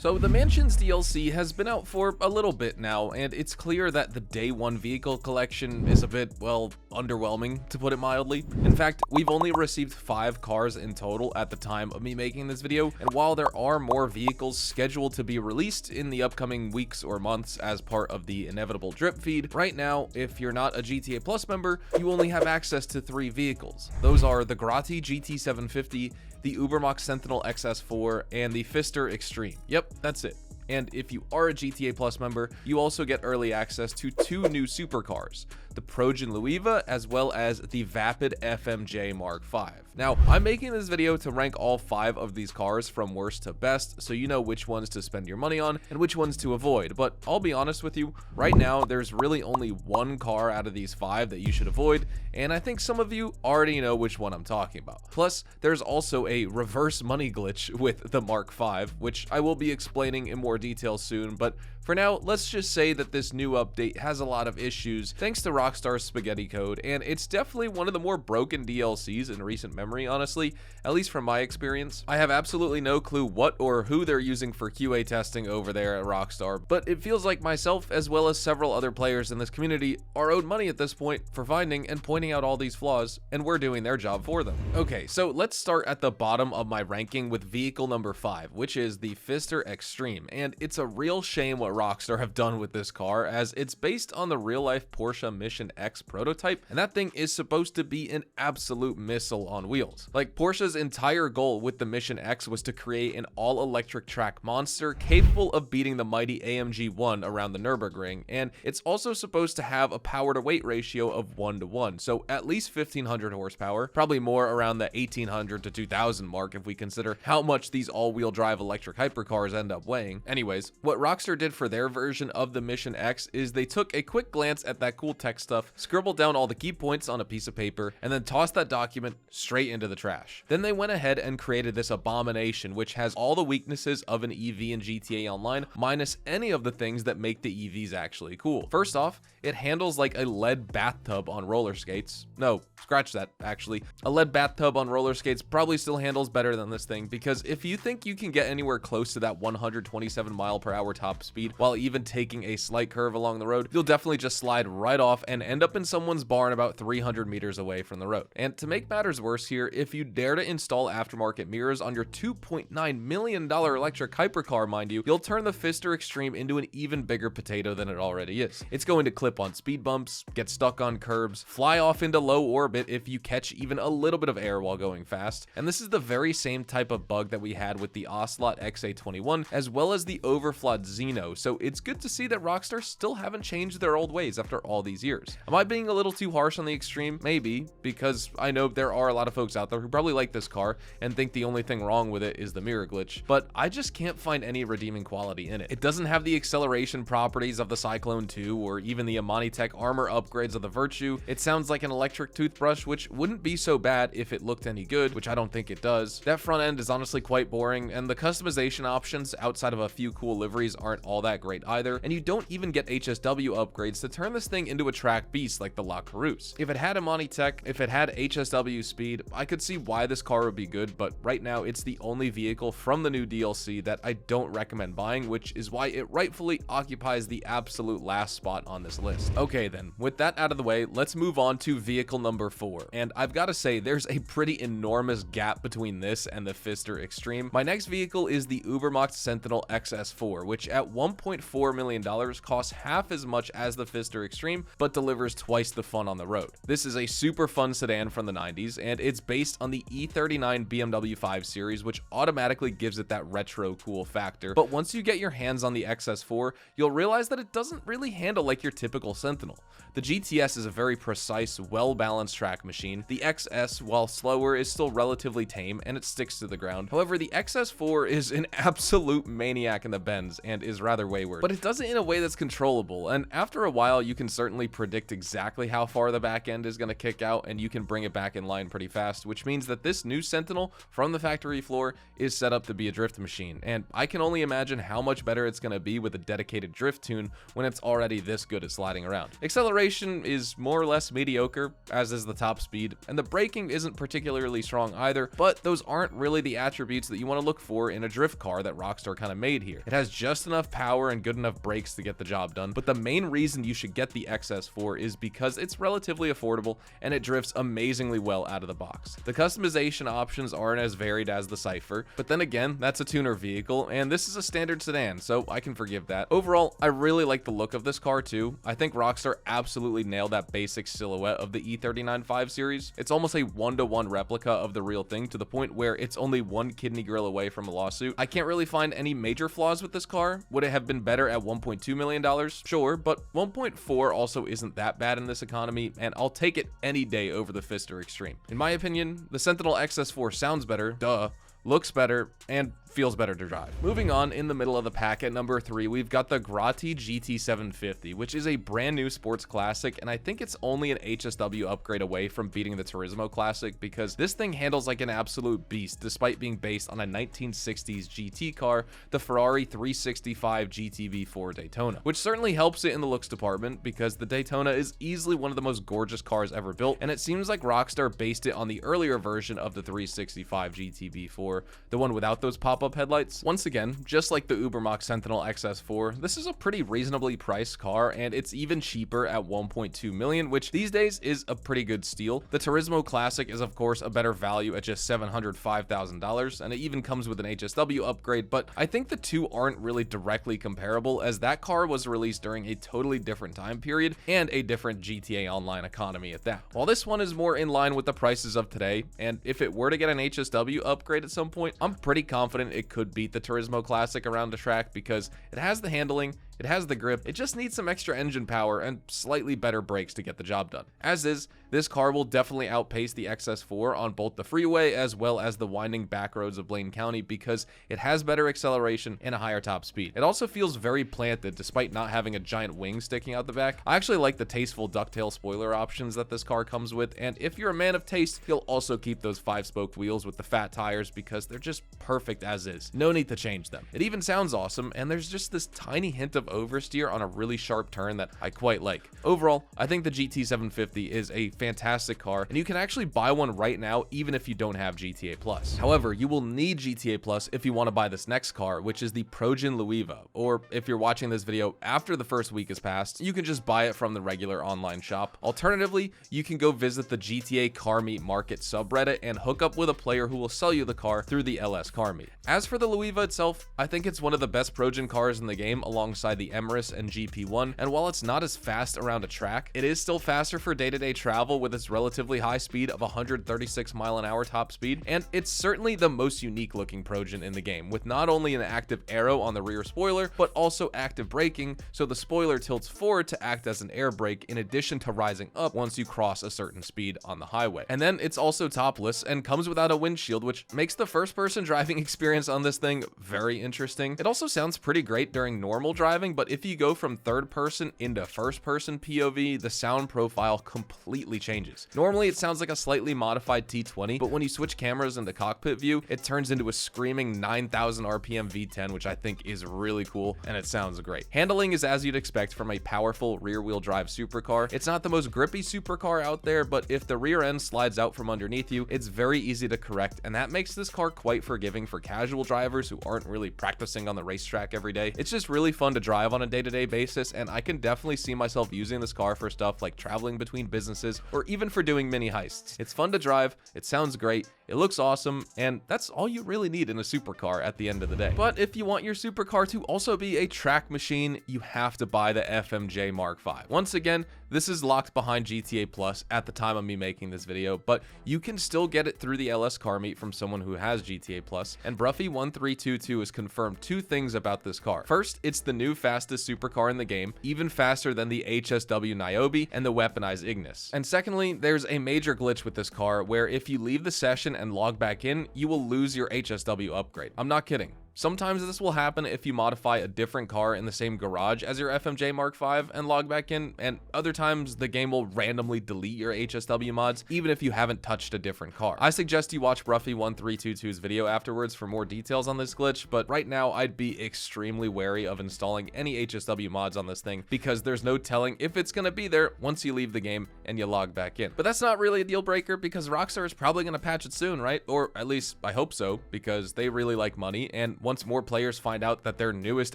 So the Mansions DLC has been out for a little bit now, and it's clear that the day one vehicle collection is a bit, well, underwhelming, to put it mildly. In fact, we've only received 5 cars in total at the time of me making this video, and while there are more vehicles scheduled to be released in the upcoming weeks or months as part of the inevitable drip feed, right now, if you're not a GTA Plus member, you only have access to 3 vehicles. Those are the Grotti GT750, the Ubermax Sentinel XS4, and the Fister Extreme. Yep, that's it. And if you are a GTA Plus member, you also get early access to 2 new supercars, the Progen Louisa as well as the Vapid FMJ Mark V. Now, I'm making this video to rank all 5 of these cars from worst to best, so you know which ones to spend your money on and which ones to avoid. But I'll be honest with you, right now there's really only 1 car out of these 5 that you should avoid, and I think some of you already know which one I'm talking about. Plus, there's also a reverse money glitch with the Mark V, which I will be explaining in more detail soon, but for now, let's just say that this new update has a lot of issues thanks to Rockstar's spaghetti code, and it's definitely one of the more broken DLCs in recent memory, honestly, at least from my experience. I have absolutely no clue what or who they're using for QA testing over there at Rockstar, but it feels like myself as well as several other players in this community are owed money at this point for finding and pointing out all these flaws, and we're doing their job for them. Okay, so let's start at the bottom of my ranking with vehicle number 5, which is the Fister Extreme, and it's a real shame what Rockstar have done with this car, as it's based on the real-life Porsche Mission X prototype, and that thing is supposed to be an absolute missile on wheels. Like, Porsche's entire goal with the Mission X was to create an all-electric track monster capable of beating the mighty AMG 1 around the Nürburgring, and it's also supposed to have a power-to-weight ratio of 1:1, so at least 1,500 horsepower, probably more around the 1,800 to 2,000 mark if we consider how much these all-wheel drive electric hypercars end up weighing. Anyways, what Rockstar did for their version of the Mission X is they took a quick glance at that cool tech stuff, scribbled down all the key points on a piece of paper, and then tossed that document straight into the trash. Then they went ahead and created this abomination, which has all the weaknesses of an EV in GTA Online, minus any of the things that make the EVs actually cool. First off, it handles like a lead bathtub on roller skates. No, scratch that, actually. A lead bathtub on roller skates probably still handles better than this thing, because if you think you can get anywhere close to that 127 mile per hour top speed while even taking a slight curve along the road, you'll definitely just slide right off and end up in someone's barn about 300 meters away from the road. And to make matters worse here, if you dare to install aftermarket mirrors on your $2.9 million electric hypercar, mind you, you'll turn the Fister Extreme into an even bigger potato than it already is. It's going to clip on speed bumps, get stuck on curbs, fly off into low orbit if you catch even a little bit of air while going fast, and this is the very same type of bug that we had with the Ocelot XA21 as well as the overflawed Xeno, so it's good to see that Rockstar still haven't changed their old ways after all these years. Am I being a little too harsh on the Extreme? Maybe, because I know there are a lot of folks out there who probably like this car and think the only thing wrong with it is the mirror glitch, but I just can't find any redeeming quality in it. It doesn't have the acceleration properties of the Cyclone 2 or even the Amani Tech armor upgrades of the Virtue. It sounds like an electric toothbrush, which wouldn't be so bad if it looked any good, which I don't think it does. That front end is honestly quite boring, and the customization options outside of a few cool liveries aren't all that great either, and you don't even get HSW upgrades to turn this thing into a track beast like the La Carouse. If it had Amani Tech, if it had HSW speed, I could see why this car would be good, but right now it's the only vehicle from the new DLC that I don't recommend buying, which is why it rightfully occupies the absolute last spot on this list. Okay then, with that out of the way, let's move on to vehicle number 4, and I've got to say there's a pretty enormous gap between this and the Fister Extreme. My next vehicle is the Ubermax Sentinel XS4, which at $1.4 million costs half as much as the Fister Extreme, but delivers twice the fun on the road. This is a super fun sedan from the 90s, and it's based on the E39 BMW 5 Series, which automatically gives it that retro cool factor. But once you get your hands on the XS4, you'll realize that it doesn't really handle like your typical Sentinel. The GTS is a very precise, well-balanced track machine. The XS, while slower, is still relatively tame, and it sticks to the ground. However, the XS4 is an absolute maniac in the bends, and is rather wayward. But it does it in a way that's controllable, and after a while, you can certainly predict predict exactly how far the back end is going to kick out, and you can bring it back in line pretty fast, which means that this new Sentinel from the factory floor is set up to be a drift machine, and I can only imagine how much better it's going to be with a dedicated drift tune when it's already this good at sliding around. Acceleration is more or less mediocre, as is the top speed, and the braking isn't particularly strong either, but those aren't really the attributes that you want to look for in a drift car that Rockstar kind of made here. It has just enough power and good enough brakes to get the job done, but the main reason you should get the XS4 is because it's relatively affordable and it drifts amazingly well out of the box. The customization options aren't as varied as the Cypher, but then again, that's a tuner vehicle, and this is a standard sedan, so I can forgive that. Overall, I really like the look of this car too. I think Rockstar absolutely nailed that basic silhouette of the E39 5 Series. It's almost a one-to-one replica of the real thing, to the point where it's only one kidney grill away from a lawsuit. I can't really find any major flaws with this car. Would it have been better at $1.2 million? Sure, but 1.4 also isn't that bad in this economy, and I'll take it any day over the Fister Extreme. In my opinion, the Sentinel XS4 sounds better, duh, looks better, and feels better to drive. Moving on, in the middle of the pack at number 3, we've got the Grotti GT750, which is a brand new sports classic, and I think it's only an HSW upgrade away from beating the Turismo Classic, because this thing handles like an absolute beast despite being based on a 1960s GT car, the Ferrari 365 GTB4 Daytona, which certainly helps it in the looks department because the Daytona is easily one of the most gorgeous cars ever built, and it seems like Rockstar based it on the earlier version of the 365 GTB4, the one without those pop-up headlights. Once again, just like the Ubermax Sentinel XS4, this is a pretty reasonably priced car, and it's even cheaper at $1.2 million, which these days is a pretty good steal. The Turismo Classic is of course a better value at just $705,000, and it even comes with an HSW upgrade, but I think the two aren't really directly comparable, as that car was released during a totally different time period and a different GTA Online economy at that. While this one is more in line with the prices of today, and if it were to get an HSW upgrade at some point, I'm pretty confident it could beat the Turismo Classic around the track because it has the handling, it has the grip, it just needs some extra engine power and slightly better brakes to get the job done. As is, this car will definitely outpace the XS4 on both the freeway as well as the winding back roads of Blaine County because it has better acceleration and a higher top speed. It also feels very planted despite not having a giant wing sticking out the back. I actually like the tasteful ducktail spoiler options that this car comes with, and if you're a man of taste, you'll also keep those 5-spoke wheels with the fat tires because they're just perfect as is. No need to change them. It even sounds awesome, and there's just this tiny hint of oversteer on a really sharp turn that I quite like. Overall, I think the GT750 is a fantastic car, and you can actually buy one right now even if you don't have GTA Plus. However, you will need GTA Plus if you want to buy this next car, which is the Progen Louisa, or if you're watching this video after the first week has passed, you can just buy it from the regular online shop. Alternatively, you can go visit the GTA Car Meet Market subreddit and hook up with a player who will sell you the car through the LS Car Meet. As for the Louisa itself, I think it's one of the best Progen cars in the game alongside the Emirates and GP1, and while it's not as fast around a track, it is still faster for day-to-day travel with its relatively high speed of 136 mph top speed, and it's certainly the most unique looking Progen in the game, with not only an active arrow on the rear spoiler, but also active braking, so the spoiler tilts forward to act as an air brake in addition to rising up once you cross a certain speed on the highway. And then it's also topless and comes without a windshield, which makes the first-person driving experience on this thing very interesting. It also sounds pretty great during normal driving, but if you go from third person into first person POV, the sound profile completely changes. Normally it sounds like a slightly modified T20, but when you switch cameras into cockpit view, it turns into a screaming 9,000 RPM V10, which I think is really cool, and it sounds great. Handling is as you'd expect from a powerful rear-wheel drive supercar. It's not the most grippy supercar out there, but if the rear end slides out from underneath you, it's very easy to correct, and that makes this car quite forgiving for casual drivers who aren't really practicing on the racetrack every day. It's just really fun to drive on a day-to-day basis, and I can definitely see myself using this car for stuff like traveling between businesses or even for doing mini heists. It's fun to drive, it sounds great, it looks awesome, and that's all you really need in a supercar at the end of the day. But if you want your supercar to also be a track machine, you have to buy the FMJ Mark V. Once again, this is locked behind GTA Plus at the time of me making this video, but you can still get it through the LS Car Meet from someone who has GTA Plus, and Bruffy1322 has confirmed two things about this car. First, it's the new fastest supercar in the game, even faster than the HSW Niobe and the weaponized Ignis. And secondly, there's a major glitch with this car where if you leave the session and log back in, you will lose your HSW upgrade. I'm not kidding. Sometimes this will happen if you modify a different car in the same garage as your FMJ Mark V and log back in, and other times the game will randomly delete your HSW mods even if you haven't touched a different car. I suggest you watch Ruffy1322's video afterwards for more details on this glitch, but right now I'd be extremely wary of installing any HSW mods on this thing because there's no telling if it's gonna be there once you leave the game and you log back in. But that's not really a deal breaker because Rockstar is probably gonna patch it soon, right? Or at least I hope so, because they really like money, and once more players find out that their newest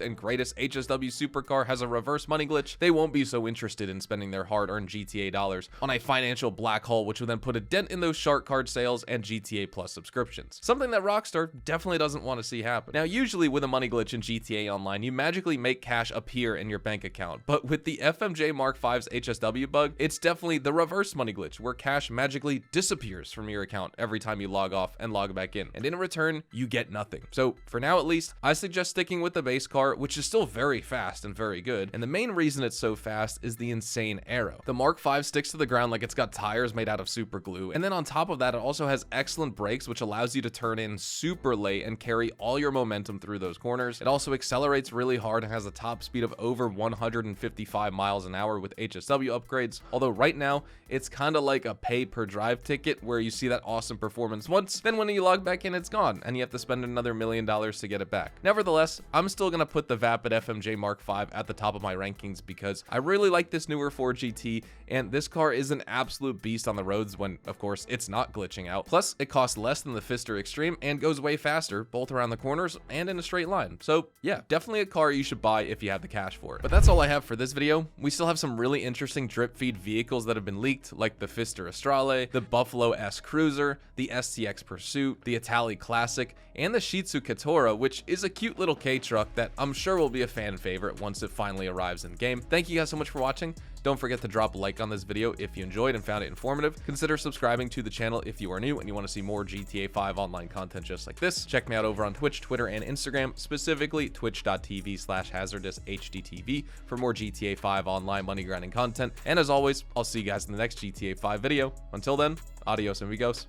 and greatest HSW supercar has a reverse money glitch, they won't be so interested in spending their hard-earned GTA dollars on a financial black hole, which will then put a dent in those shark card sales and GTA Plus subscriptions. Something that Rockstar definitely doesn't want to see happen. Now, usually with a money glitch in GTA Online, you magically make cash appear in your bank account, but with the FMJ Mark V's HSW bug, it's definitely the reverse money glitch, where cash magically disappears from your account every time you log off and log back in, and in return, you get nothing. So for now at least, I suggest sticking with the base car, which is still very fast and very good, and the main reason it's so fast is the insane aero. The Mark V sticks to the ground like it's got tires made out of super glue, and then on top of that, it also has excellent brakes, which allows you to turn in super late and carry all your momentum through those corners. It also accelerates really hard and has a top speed of over 155 miles an hour with HSW upgrades, although right now, it's kind of like a pay per drive ticket where you see that awesome performance once, then when you log back in, it's gone, and you have to spend another $1 million to get it back. Nevertheless, I'm still gonna put the Vapid FMJ Mark V at the top of my rankings because I really like this newer 4GT, and this car is an absolute beast on the roads when, of course, it's not glitching out. Plus, it costs less than the Fister Extreme and goes way faster, both around the corners and in a straight line. So yeah, definitely a car you should buy if you have the cash for it. But that's all I have for this video. We still have some really interesting drip feed vehicles that have been leaked, like the Fister Astrale, the Buffalo S Cruiser, the STX Pursuit, the Itali Classic, and the Shih Tzu Katora, which is a cute little K-truck that I'm sure will be a fan favorite once it finally arrives in game. Thank you guys so much for watching. Don't forget to drop a like on this video if you enjoyed and found it informative. Consider subscribing to the channel if you are new and you want to see more GTA 5 online content just like this. Check me out over on Twitch, Twitter, and Instagram, specifically twitch.tv/HazardusHDTV for more GTA 5 online money grinding content. And as always, I'll see you guys in the next GTA 5 video. Until then, adios amigos.